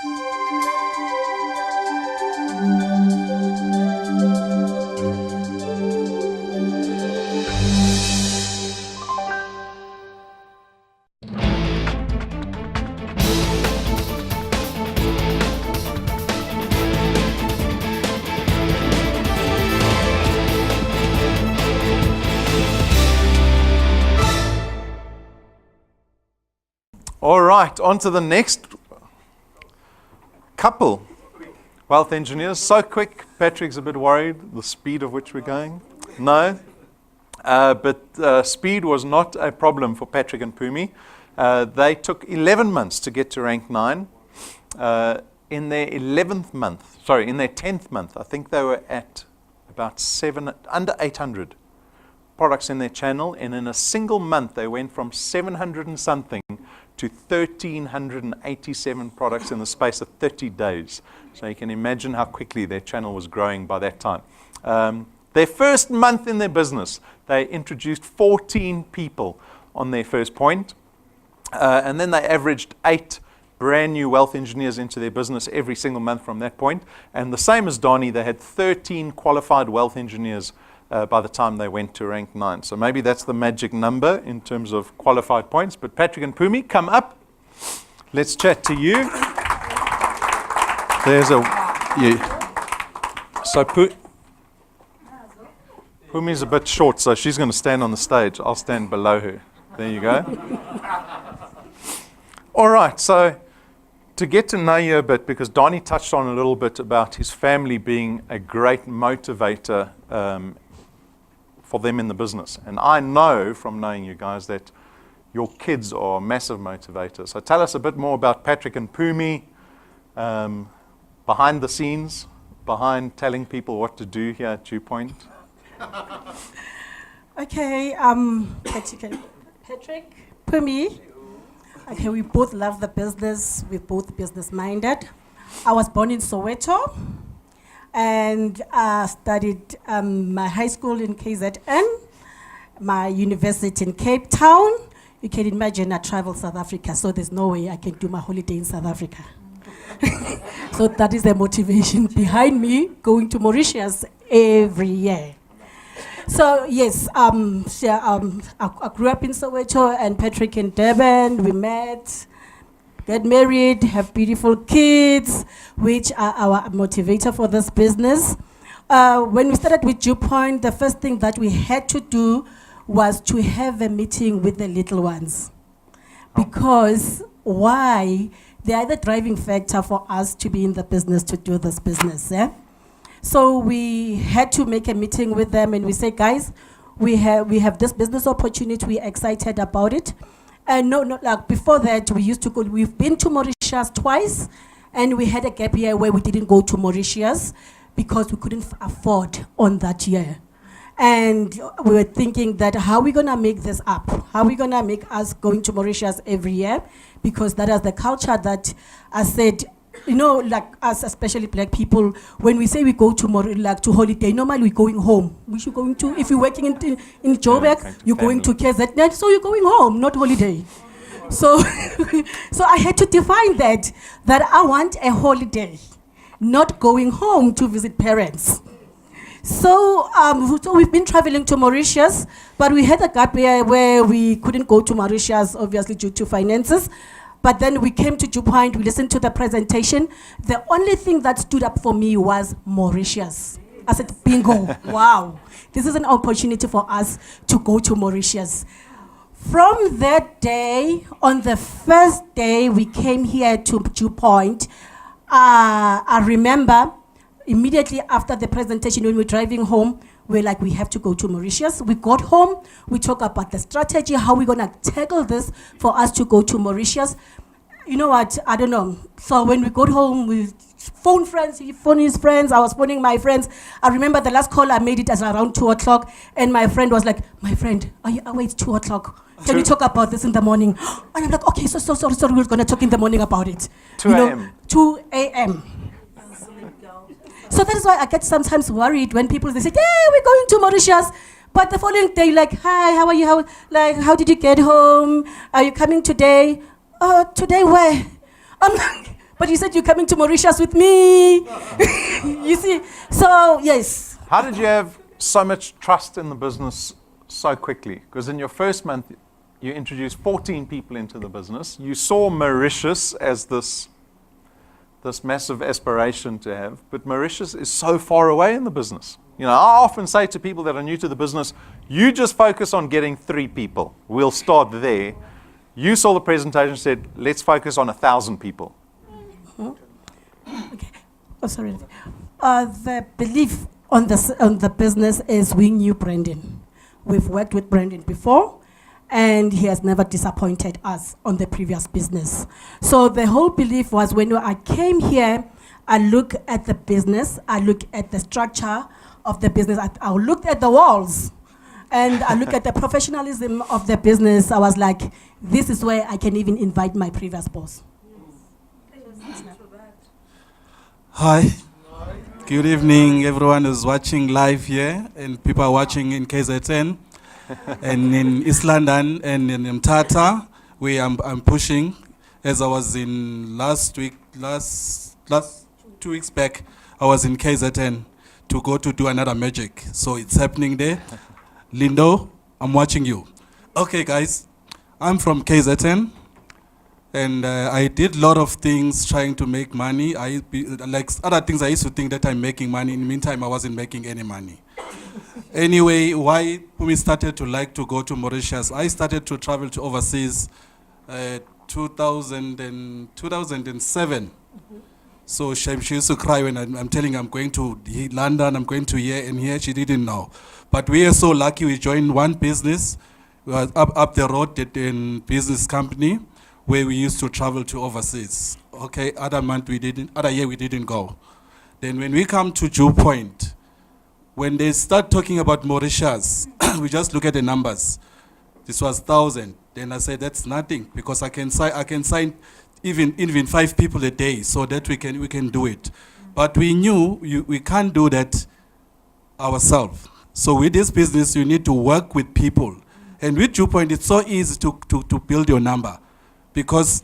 All right, on to the next couple. Wealth engineers. So quick, Patrick's a bit worried, the speed of which we're going. No, but speed was not a problem for Patrick and Phume. They took 11 months to get to rank 9. In their 10th month, I think they were at about under 800 products in their channel, and in a single month they went from 700 and something to 1,387 products in the space of 30 days. So you can imagine how quickly their channel was growing by that time. Their first month in their business, they introduced 14 people on their first point, and then they averaged 8 brand new wealth engineers into their business every single month from that point. And the same as Donnie, they had 13 qualified wealth engineers by the time they went to rank 9. So maybe that's the magic number in terms of qualified points. But Patrick and Phume, come up. Let's chat to you. There's So Phume's a bit short, so she's going to stand on the stage. I'll stand below her. There you go. All right, so to get to know you a bit, because Donnie touched on a little bit about his family being a great motivator for them in the business. And I know from knowing you guys that your kids are massive motivators. So tell us a bit more about Patrick and Phume, behind the scenes, behind telling people what to do here at Dew Point. Okay, Patrick, Phume. Okay, we both love the business. We're both business-minded. I was born in Soweto, and I studied my high school in KZN, my university in Cape Town. You can imagine I traveled South Africa, so there's no way I can do my holiday in South Africa. So that is the motivation behind me going to Mauritius every year. So yes, I grew up in Soweto, and Patrick in Durban. We met, get married, have beautiful kids, which are our motivator for this business. When we started with Dew Point, the first thing that we had to do was to have a meeting with the little ones. Because why? They are the driving factor for us to be in the business, to do this business. Yeah? So we had to make a meeting with them, and we say, guys, we have this business opportunity. We're excited about it. And like before that, we used to go. We've been to Mauritius twice, and we had a gap year where we didn't go to Mauritius because we couldn't afford on that year. And we were thinking that how are we gonna make this up? How are we gonna make us going to Mauritius every year? Because that is the culture that I said. You know, like us, especially black people, when we say we go to to holiday, normally we're going home. We should going to, if you're working in Joburg, you're going to KZN, so you're going home, not holiday. So, so I had to define that I want a holiday, not going home to visit parents. So, so we've been traveling to Mauritius, but we had a gap year where we couldn't go to Mauritius, obviously due to finances. But then we came to Dew Point, we listened to the presentation. The only thing that stood up for me was Mauritius. I said, bingo, wow. This is an opportunity for us to go to Mauritius. From that day, on the first day we came here to Dew Point, I remember immediately after the presentation when we were driving home, we're like, we have to go to Mauritius. We got home, we talked about the strategy, how we're gonna tackle this for us to go to Mauritius. You know what, I don't know. So when we got home, we phone friends, he phoned his friends, I was phoning my friends. I remember the last call I made it as around 2 o'clock, and my friend was like, my friend, wait, 2 o'clock. Can we talk about this in the morning? And I'm like, okay, so sorry, we're gonna talk in the morning about it. 2 a.m. 2 a.m. So that is why I get sometimes worried when people, they say, yeah, we're going to Mauritius. But the following day, like, hi, how are you? How did you get home? Are you coming today? Today where? I'm like, but you said you're coming to Mauritius with me. You see? So, yes. How did you have so much trust in the business so quickly? Because in your first month, you introduced 14 people into the business. You saw Mauritius as this massive aspiration to have, but Mauritius is so far away in the business. You know, I often say to people that are new to the business, you just focus on getting 3 people. We'll start there. You saw the presentation and said, let's focus on 1,000 people. Okay. Oh, sorry. The belief on the business is we knew Brendan. We've worked with Brendan before, and he has never disappointed us on the previous business. So the whole belief was when I came here, I look at the business, I look at the structure of the business, I looked at the walls, and I look at the professionalism of the business. I was like, this is where I can even invite my previous boss. Hi. Good evening, everyone who's watching live here, and people are watching in KZN, and in East London, and in Mthatha, where I'm pushing. As I was in last 2 weeks back, I was in KZN to go to do another magic. So it's happening there. Lindo, I'm watching you. Okay, guys, I'm from KZN, and I did a lot of things trying to make money. Like other things, I used to think that I'm making money. In the meantime, I wasn't making any money. Anyway, why we started to like to go to Mauritius? I started to travel to overseas 2007. So she used to cry when I'm telling her I'm going to London, I'm going to here and here. She didn't know. But we are so lucky we joined one business. We were up the road in business company where we used to travel to overseas. Okay, other year we didn't go. Then when we come to Dew Point, when they start talking about Mauritius, we just look at the numbers. This was 1,000. Then I said that's nothing because I can sign even 5 people a day so that we can do it. But we knew we can't do that ourselves. So with this business, you need to work with people. And with Dew Point, it's so easy to build your number because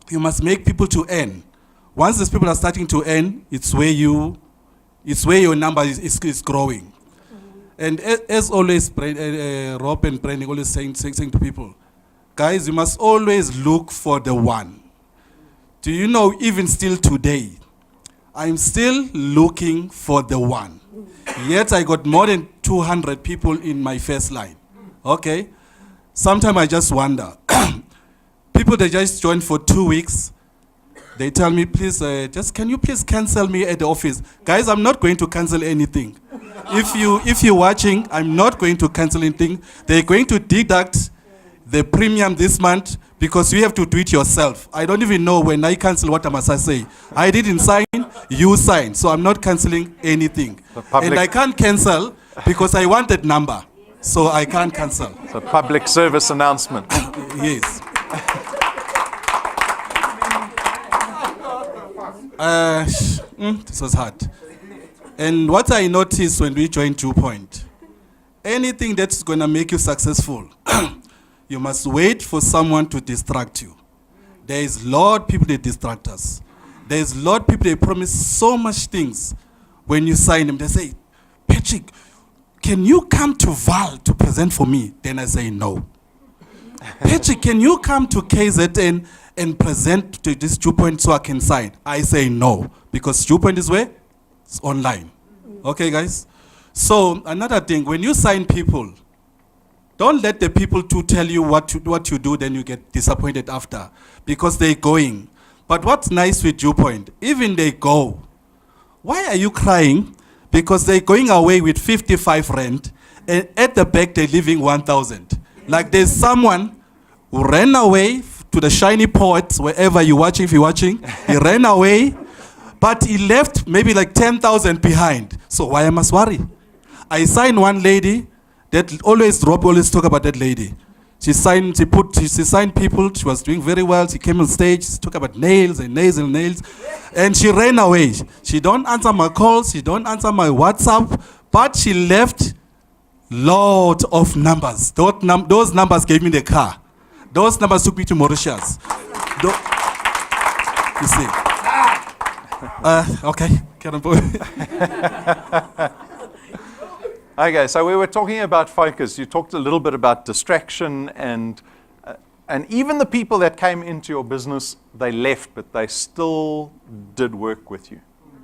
you must make people to earn. Once these people are starting to earn, it's where your number is growing. And as always, Rob and Brandon always saying to people, guys, you must always look for the one. Do you know, even still today, I'm still looking for the one. Yet I got more than 200 people in my first line. Okay? Sometimes I just wonder. People that just joined for 2 weeks, they tell me, please, can you please cancel me at the office? Guys, I'm not going to cancel anything. If you're watching, I'm not going to cancel anything. They're going to deduct the premium this month because you have to do it yourself. I don't even know when I cancel what must I say. I didn't sign, you signed, so I'm not canceling anything. And I can't cancel because I want that number, so I can't cancel. It's a public service announcement. Yes. This was hard. And what I noticed when we joined Dew Point, anything that's going to make you successful, you must wait for someone to distract you. There is a lot of people that distract us. There is a lot of people that promise so much things. When you sign them, they say, Patrick, can you come to Val to present for me? Then I say no. Patrick, can you come to KZN and present to this Dew Point so I can sign? I say no, because Dew Point is where? It's online. Okay, guys? So another thing, when you sign people, don't let the people to tell you what you do, then you get disappointed after, because they're going. But what's nice with Dew Point, even they go, why are you crying? Because they're going away with 55 rand, and at the back they're leaving 1,000. Like there's someone who ran away to the shiny port, wherever you're watching, if you're watching, he ran away, but he left maybe like 10,000 behind. So why I must worry? I signed one lady, that Rob always talk about that lady. She signed people, she was doing very well, she came on stage, she talked about nails, and she ran away. She don't answer my calls, she don't answer my WhatsApp, but she left lot of numbers. Those numbers gave me the car. Those numbers took me to Mauritius. You see. Okay, Karambo. Okay, so we were talking about focus. You talked a little bit about distraction, and even the people that came into your business, they left, but they still did work with you.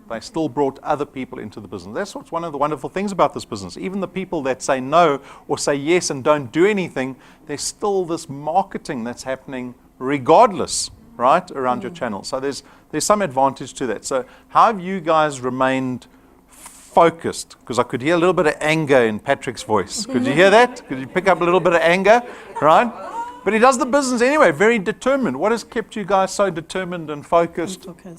They still brought other people into the business. That's what's one of the wonderful things about this business. Even the people that say no or say yes and don't do anything, there's still this marketing that's happening regardless, right, around your channel. So there's some advantage to that. So how have you guys remained focused? Because I could hear a little bit of anger in Patrick's voice. Could you hear that? Could you pick up a little bit of anger, right? But he does the business anyway, very determined. What has kept you guys so determined and focused? Okay.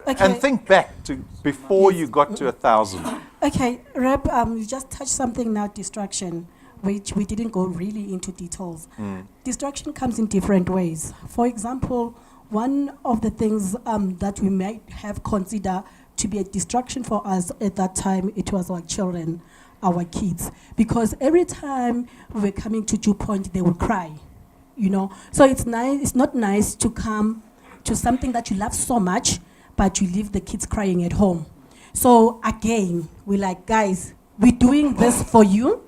And think back to before you got to 1,000. Okay, Reb, you just touched something now, distraction, which we didn't go really into details. Distraction comes in different ways. For example, one of the things that we might have considered to be a distraction for us at that time, it was our children, our kids. Because every time we were coming to Dew Point, they would cry, you know. So it's not nice to come to something that you love so much, but you leave the kids crying at home. So again, we're like, guys, we're doing this for you.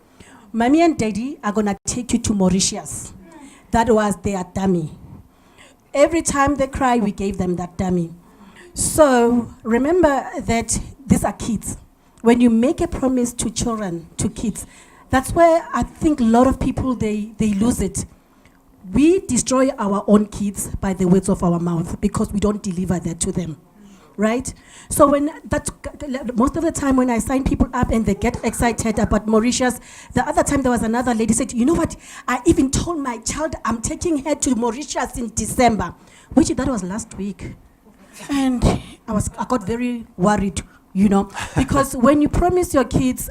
Mommy and Daddy are gonna take you to Mauritius. That was their dummy. Every time they cry, we gave them that dummy. So remember that these are kids. When you make a promise to children, to kids, that's where I think a lot of people, they lose it. We destroy our own kids by the words of our mouth because we don't deliver that to them. Right? So most of the time when I sign people up and they get excited about Mauritius, the other time there was another lady said, you know what, I even told my child I'm taking her to Mauritius in December, which that was last week. And I got very worried, you know, because when you promise your kids,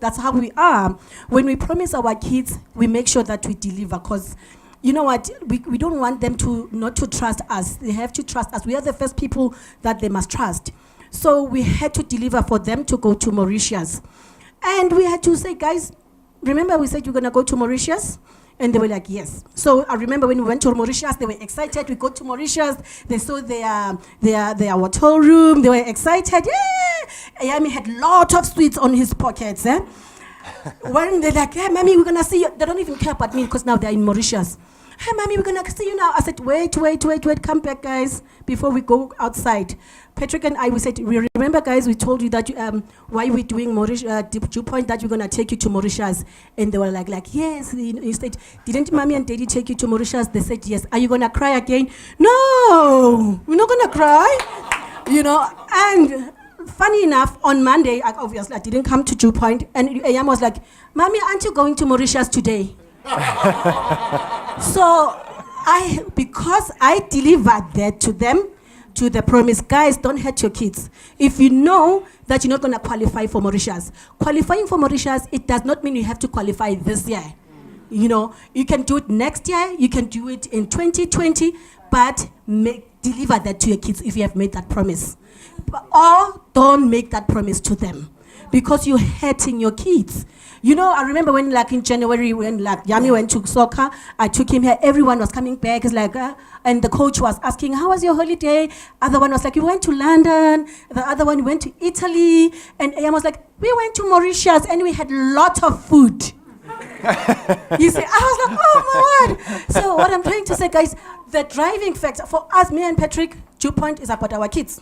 that's how we are. When we promise our kids, we make sure that we deliver, because you know what? We don't want them not to trust us. They have to trust us. We are the first people that they must trust. So we had to deliver for them to go to Mauritius. And we had to say, guys, remember we said you're going to go to Mauritius? And they were like, yes. So I remember when we went to Mauritius, they were excited. We go to Mauritius. They saw their hotel room. They were excited. Yeah! Ayami had a lot of sweets on his pockets. When they're like, hey, mommy, we're going to see you. They don't even care about me because now they're in Mauritius. Hey, mommy, we're going to see you now. I said, wait, come back, guys, before we go outside. Patrick and I, we said, we remember, guys, we told you that why we're doing Dew Point, that we're going to take you to Mauritius. And they were like yes. You said, didn't mommy and daddy take you to Mauritius? They said, yes. Are you going to cry again? No, we're not going to cry. You know, and funny enough, on Monday, obviously I didn't come to Dew Point, and Ayam was like, mommy, aren't you going to Mauritius today? So because I delivered that to them, to the promise, guys, don't hurt your kids. If you know that you're not going to qualify for Mauritius, qualifying for Mauritius, it does not mean you have to qualify this year. You know, you can do it next year, you can do it in 2020, but deliver that to your kids if you have made that promise. Or don't make that promise to them, because you're hurting your kids. You know, I remember when, like in January, when like Yami went to soccer, I took him here. Everyone was coming back. It's like, and the coach was asking, "How was your holiday?" Other one was like, "We went to London." The other one went to Italy, and Yami was like, "We went to Mauritius, and we had a lot of food." You see, I was like, "Oh my word!" So what I'm trying to say, guys, the driving factor for us, me and Patrick, Dew Point is about our kids,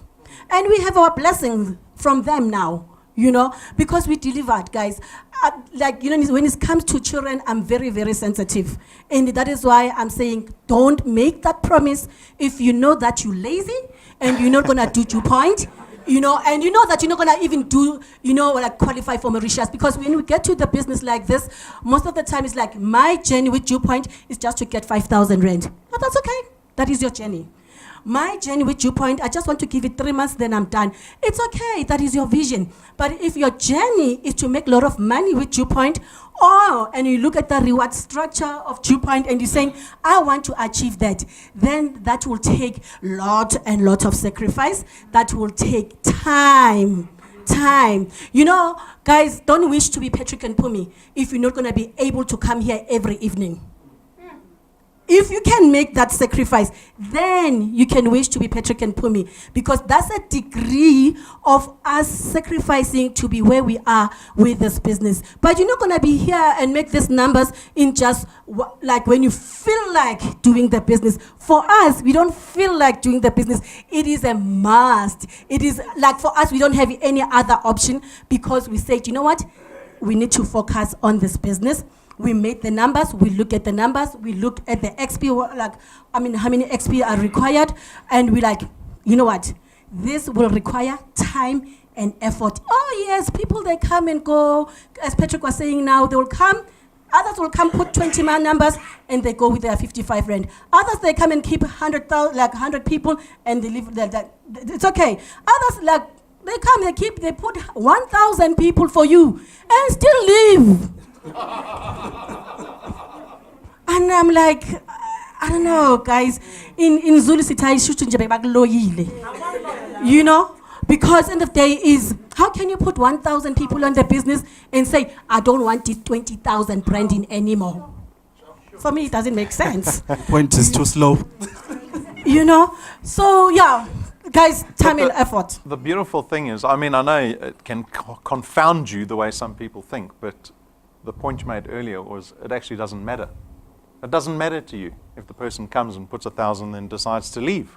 and we have our blessings from them now. You know, because we delivered, guys. Like, you know, when it comes to children, I'm very, very sensitive. And that is why I'm saying, don't make that promise if you know that you're lazy and you're not going to do Dew Point, you know, and you know that you're not going to even do, you know, like qualify for Mauritius. Because when we get to the business like this, most of the time it's like, my journey with Dew Point is just to get 5,000 rand. But that's okay. That is your journey. My journey with Dew Point, I just want to give it 3 months, then I'm done. It's okay, that is your vision. But if your journey is to make a lot of money with Dew Point, and you look at the reward structure of Dew Point and you're saying, I want to achieve that, then that will take lot of sacrifice. That will take time. You know, guys, don't wish to be Patrick and Phume if you're not going to be able to come here every evening. If you can make that sacrifice, then you can wish to be Patrick and Phume, because that's a degree of us sacrificing to be where we are with this business. But you're not going to be here and make these numbers in just like when you feel like doing the business. For us, we don't feel like doing the business. It is a must. It is like for us, we don't have any other option, because we said, you know what? We need to focus on this business. We made the numbers, we look at the numbers, we look at the XP, how many XP are required, and we like, you know what, this will require time and effort. Oh yes, people, they come and go, as Patrick was saying now, they will come, others will come, put 20 man numbers, and they go with their 55 rand. Others, they come and keep 100 people, and they live, it's okay. Others, like, they come, they put 1,000 people for you, and still live. And I'm like, I don't know, guys. In Zulu sitai shushu nje bakuloyile. You know? Because end of the day is, how can you put 1,000 people on the business and say, I don't want this 20,000 branding anymore? For me, it doesn't make sense. Point is too slow. You know? So, yeah. Guys, time and effort. The beautiful thing is, I mean, I know it can confound you the way some people think, but the point you made earlier was it actually doesn't matter. It doesn't matter to you if the person comes and puts 1,000 and decides to leave.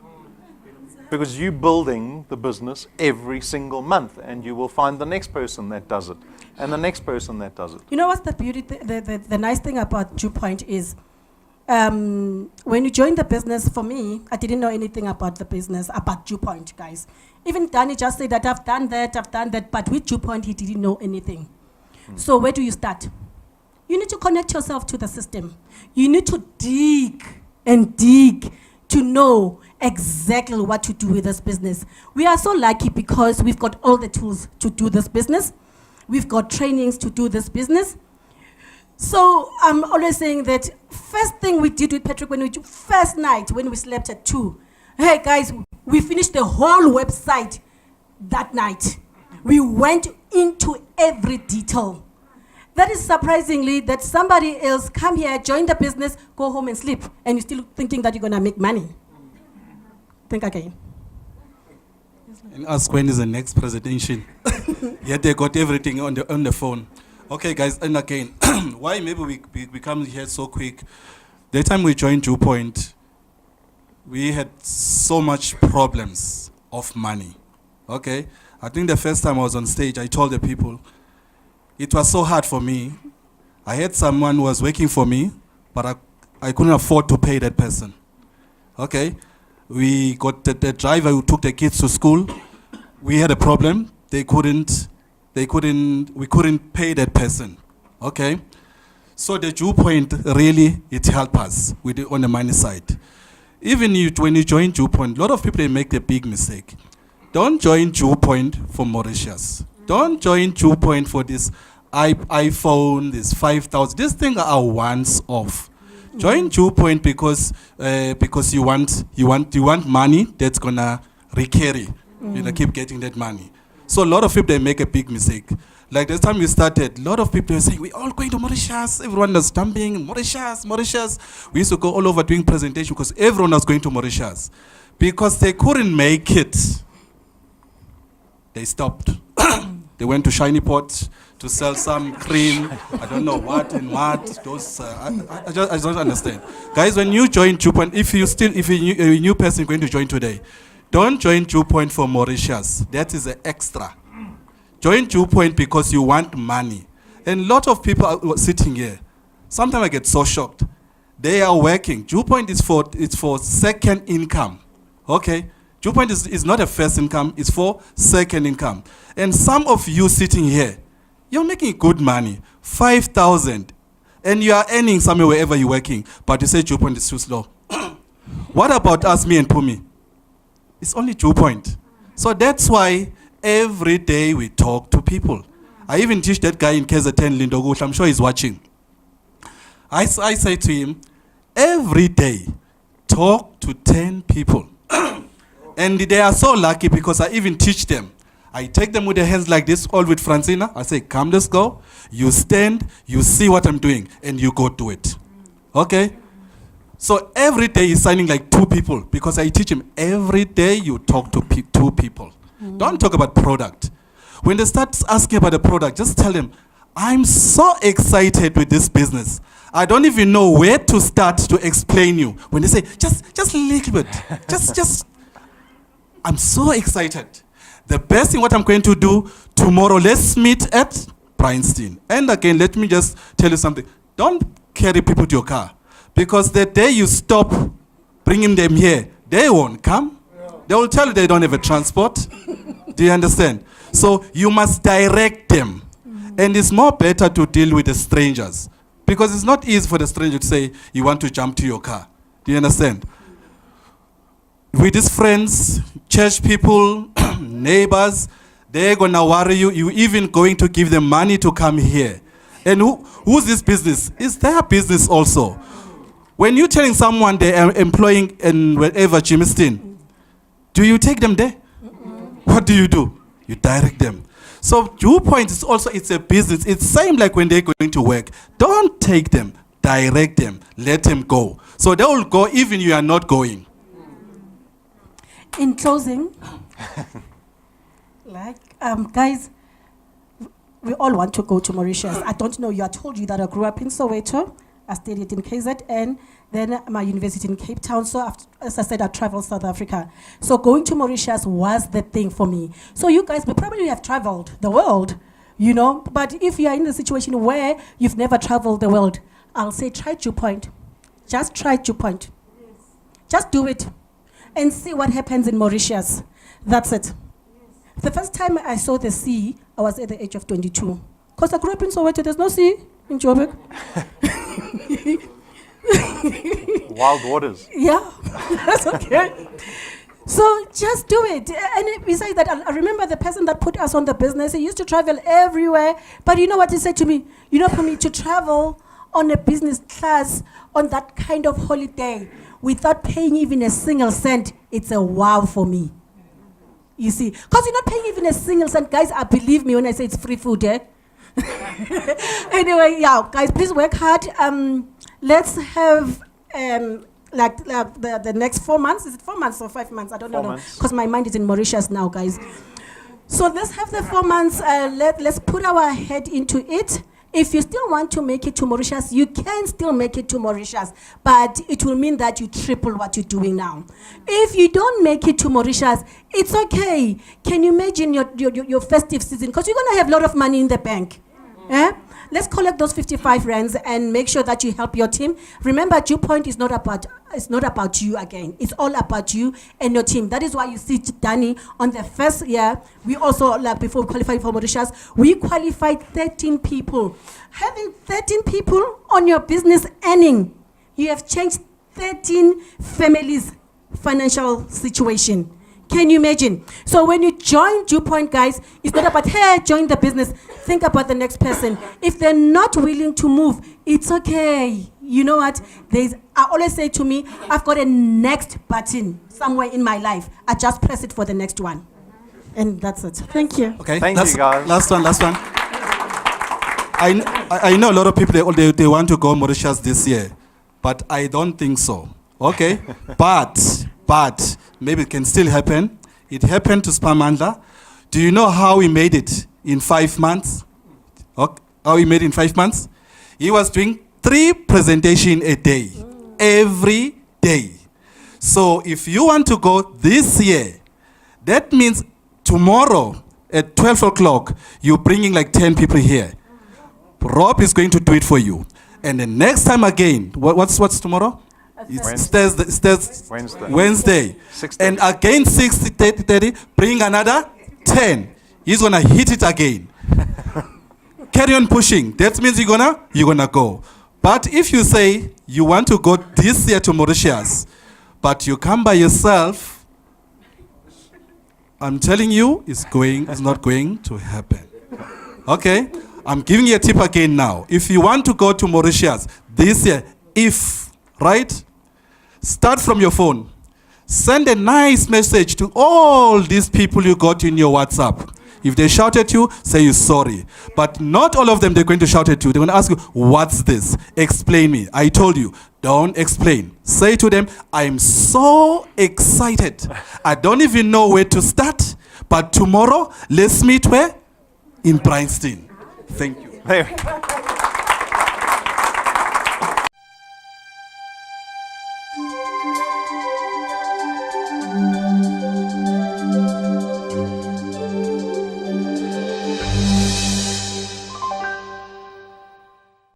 Because you're building the business every single month, and you will find the next person that does it, and the next person that does it. You know what's the beauty, the nice thing about Dew Point is, when you join the business, for me, I didn't know anything about the business, about Dew Point, guys. Even Danny just said that I've done that, but with Dew Point, he didn't know anything. So where do you start? You need to connect yourself to the system. You need to dig and dig to know exactly what to do with this business. We are so lucky because we've got all the tools to do this business. We've got trainings to do this business. So I'm always saying that first thing we did with Patrick, first night when we slept at 2, hey guys, we finished the whole website that night. We went into every detail. That is surprisingly that somebody else come here, join the business, go home and sleep, and you're still thinking that you're gonna make money. Think again. And ask when is the next presentation. Yet they got everything on the phone. Okay, guys, and again, why maybe we come here so quick? The time we joined Dew Point, we had so much problems of money. Okay, I think the first time I was on stage, I told the people, it was so hard for me. I had someone who was working for me, but I couldn't afford to pay that person. Okay, we got the driver who took the kids to school. We had a problem. We couldn't pay that person. Okay, so the Dew Point really, it helped us with on the money side. Even when you join Dew Point, a lot of people, they make a big mistake. Don't join Dew Point for Mauritius. Don't join Dew Point for this iPhone, this 5,000. These things are once off. Join Dew Point because you want money that's gonna recarry. You know, keep getting that money. So a lot of people, they make a big mistake. Like this time we started, a lot of people were saying, we're all going to Mauritius. Everyone was stamping, Mauritius, Mauritius. We used to go all over doing presentation because everyone was going to Mauritius. Because they couldn't make it, they stopped. They went to Shiny Pot to sell some cream. I don't know what and what. Those I don't understand. Guys, when you join Dew Point, if a new person going to join today, don't join Dew Point for Mauritius. That is an extra. Join Dew Point because you want money. And a lot of people are sitting here. Sometimes I get so shocked. They are working. Dew Point is for second income. Okay? Dew Point is not a first income, it's for second income. And some of you sitting here, you're making good money, 5,000, and you are earning somewhere wherever you're working, but you say Dew Point is too slow. What about us, me and Phume? It's only Dew Point. So that's why every day we talk to people. I even teach that guy in KZN, Lindogush, I'm sure he's watching. I say to him, every day, talk to 10 people. And they are so lucky because I even teach them. I take them with their hands like this, all with Francina. I say, come, let's go. You stand, you see what I'm doing, and you go do it. Okay? So every day he's signing like 2 people because I teach him every day you talk to 2 people. Don't talk about product. When they start asking about the product, just tell them, I'm so excited with this business. I don't even know where to start to explain you. When they say, just a little bit, just, I'm so excited. The best thing what I'm going to do tomorrow, let's meet at Bryanston. And again, let me just tell you something. Don't carry people to your car. Because the day you stop bringing them here, they won't come. They will tell you they don't have a transport. Do you understand? So you must direct them. And it's more better to deal with the strangers. Because it's not easy for the stranger to say, you want to jump to your car. Do you understand? With these friends, church people, neighbors, they're going to worry you. You're even going to give them money to come here. And who's this business? It's their business also. When you're telling someone they are employing in wherever, Jimiston, do you take them there? What do? You direct them. So your point is also it's a business. It's same like when they're going to work. Don't take them, direct them, let them go. So they will go even you are not going. In closing, guys, we all want to go to Mauritius. I don't know, I told you that I grew up in Soweto. I studied in KZN, then my university in Cape Town. So as I said, I traveled South Africa. So going to Mauritius was the thing for me. So you guys will probably have traveled the world, but if you are in a situation where you've never traveled the world, I'll say try Dew Point. Just try Dew Point. Yes. Just do it and see what happens in Mauritius. That's it. Yes. The first time I saw the sea, I was at the age of 22. Because I grew up in Soweto, there's no sea in Joburg. Wild waters. Yeah, that's okay. So just do it. And besides that, I remember the person that put us on the business. He used to travel everywhere. But you know what he said to me? For me to travel on a business class on that kind of holiday without paying even a single cent, it's a wow for me. You see, because you're not paying even a single cent. Guys, believe me when I say it's free food, eh? Anyway, guys, please work hard. Let's have the next 4 months. Is it 4 months or 5 months? I don't know. Because my mind is in Mauritius now, guys. So let's have the 4 months. Let's put our head into it. If you still want to make it to Mauritius, you can still make it to Mauritius, but it will mean that you triple what you're doing now. If you don't make it to Mauritius, it's okay. Can you imagine your festive season? Because you're going to have a lot of money in the bank. Let's collect those 55 rands and make sure that you help your team. Remember, Dew Point is not about you again. It's all about you and your team. That is why you see Danny on the first year. We also, before we qualified for Mauritius, we qualified 13 people. Having 13 people on your business earning, you have changed 13 families' financial situation. Can you imagine? So when you join Dew Point, guys, it's not about, hey, join the business. Think about the next person. If they're not willing to move, it's okay. You know what? I always say to me, I've got a next button somewhere in my life. I just press it for the next one. And that's it. Thank you. Okay. Thank you, guys. Last one. I know a lot of people, they want to go Mauritius this year, but I don't think so. Okay? But maybe it can still happen. It happened to Spamandla. Do you know how he made it in 5 months? Okay. How he made it in 5 months? He was doing 3 presentations a day, every day. So if you want to go this year, that means tomorrow at 12 o'clock, you're bringing like 10 people here. Rob is going to do it for you. And the next time again, what's tomorrow? It's Wednesday. 6:30. And again 6:30, bring another 10. He's gonna hit it again. Carry on pushing. That means you're gonna go. But if you say you want to go this year to Mauritius, but you come by yourself, I'm telling you, it's not going to happen. Okay? I'm giving you a tip again now. If you want to go to Mauritius this year, right? Start from your phone. Send a nice message to all these people you got in your WhatsApp. If they shout at you, say you're sorry. But not all of them, they're going to shout at you. They're going to ask you, what's this? Explain me. I told you, don't explain. Say to them, I'm so excited. I don't even know where to start. But tomorrow, let's meet where? In Bryanston. Thank you.